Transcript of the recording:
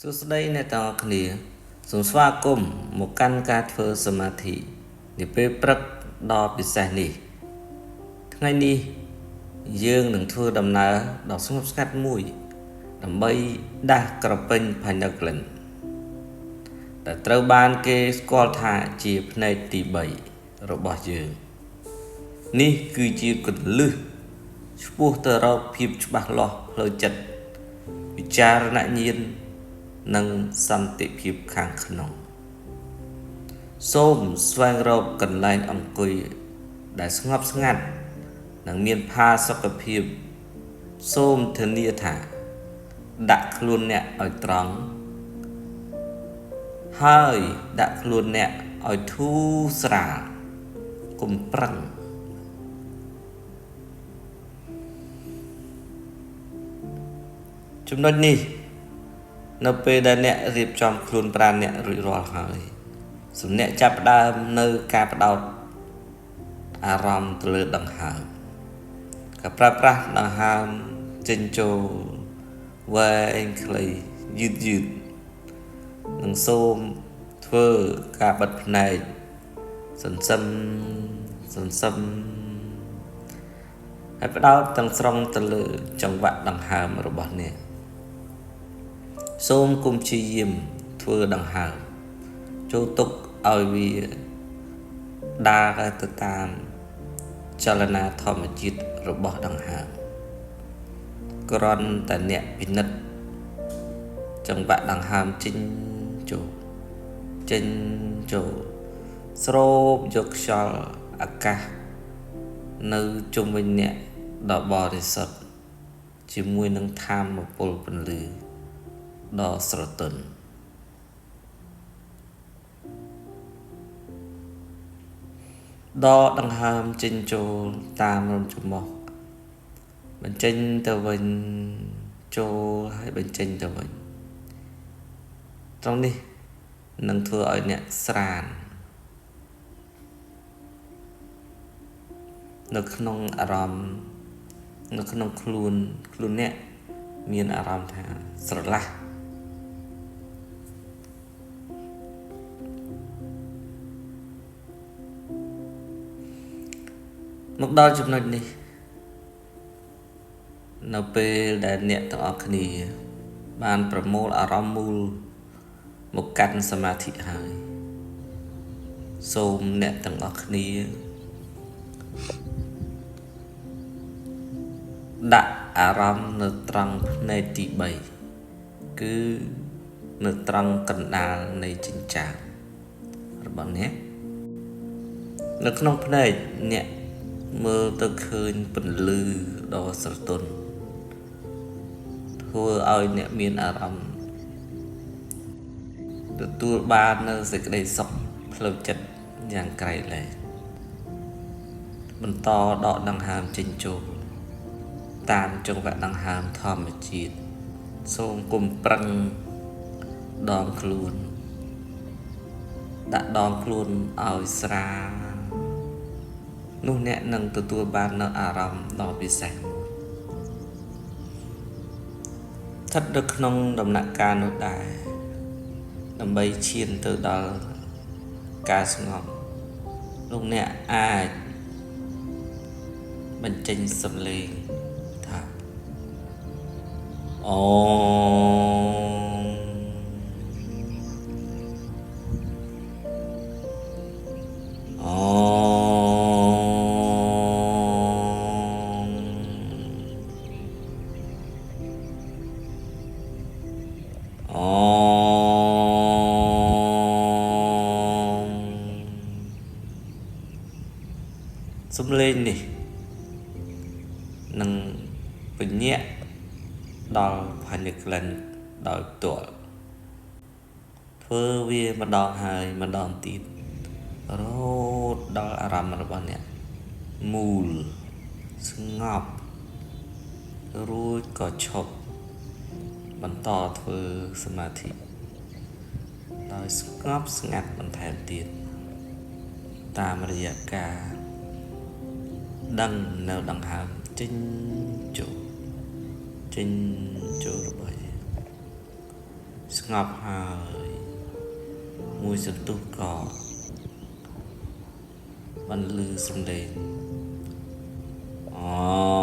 សួស្តីអ្នកទាំងអស់គ្នាសូមស្វាគមន៍មកកាន់ការធ្វើសមាធិនាពេលព្រឹកដ៏ពិសេសនេះថ្ងៃនេះយើងនឹងធ្វើដំណើរដ៏ស្ងប់ស្ងាត់មួយដើម្បីដាស់ក្រពេញ Pineapple ដែលត្រូវបានគេស្គាល់ថាជាផ្នែកទី3របស់យើងនេះគឺជាគន្លឹះឆ្ពោះទៅរកភាពច្បាស់លាស់ផ្លូវចិត្តវិចារណញ្ញាណនិងសន្តិភាពខាងក្នុងសូមស្វែងរកកន្លែងអង្គុយដែលស្ងប់ស្ងាត់និងមានផាសុកភាពសូមធានាថាដាក់ខ្លួនអ្នកឲ្យត្រង់ហើយដាក់ខ្លួនអ្នកឲ្យធូរស្រាលកុំប្រឹងចំណុចនេះនៅពេលដែលអ្នករៀបចំខ្លួនប្រាណអ្នករួចរាល់ហើយសូមអ្នកចាប់ផ្ដើមនៅការផ្ដោតអារម្មណ៍ទៅលើដង្ហើមការប្រើប្រាស់ដង្ហើមចេញចូលវែងខ្លីយឺតនិងសូមធ្វើការបិទភ្នែកសន្សឹមហើយផ្ដោតទាំងស្រុងទៅលើចង្វាក់ដង្ហើមរបស់អ្នកសូមកុំព្យាយាមធ្វើដង្ហើមចូលទុកឲ្យវាដើរទៅតាមចលនាធម្មជាតិរបស់ដង្ហើមគ្រាន់តែអ្នកពិនិត្យចង្វាក់ដង្ហើមចេញចូលស្រូបយកខ្យល់អាកាសនៅជុំវិញអ្នកដ៏បរិសុទ្ធជាមួយនឹងថាមពលពន្លឺដ៏ស្រទន់ដកដង្ហើមចេញចូលតាមរំច្រមុះបញ្ចេញទៅវិញចូលហើយបញ្ចេញទៅវិញត្រង់នេះនឹងធ្វើឲ្យអ្នកស្រាននៅក្នុងអារម្មណ៍នៅក្នុងខ្លួនអ្នកមានអារម្មណ៍ថាស្រឡះមកដល់ចំណុចនេះនៅពេលដែលអ្នកទាំងអស់គ្នាបានប្រមូលអារម្មណ៍មូលមកកាន់សមាធិហើយសូមអ្នកទាំងអស់គ្នាដាក់អារម្មណ៍នៅត្រង់ផ្នែកទី3គឺនៅត្រង់កណ្ដាលនៃចិញ្ចើមរបស់អ្នកនៅក្នុងផ្នែកអ្នកមើលទៅឃើញពន្លឺដ៏ស្រទន់ធ្វើឲ្យអ្នកមានអារម្មណ៍ទទួលបាននូវសេចក្តីសុខផ្លូវចិត្តយ៉ាងក្រៃលែងបន្តដកដង្ហើមចេញចូលតាមចង្វាក់ដង្ហើមធម្មជាតិសូមកុំប្រឹងដងខ្លួនដាក់ដងខ្លួនឲ្យស្រាលនោះអ្នកនឹងទទួលបាននូវអារម្មណ៍ដ៏ពិសេសស្ថិតនៅក្នុងដំណាក់កាលនោះដែរដើម្បីឈានទៅដល់ការស្ងប់លោកអ្នកអាចបញ្ចេញសំឡេងថាអូសំឡេងនេះនឹងបញ្ញាក់ដល់ Pineapple ដោយផ្ទាល់ធ្វើវាម្ដងហើយម្ដងទៀតរហូតដល់អារម្មណ៍របស់អ្នកមូលស្ងប់រួចក៏ឈប់បន្តធ្វើសមាធិដោយស្ងប់ស្ងាត់បន្ថែមទៀតតាមរយៈការដឹងនៅដង្ហើមចេញចូលរបស់យើង ស្ងប់ហើយមួយសន្ទុះក៏បន្លឺសំឡេងអូ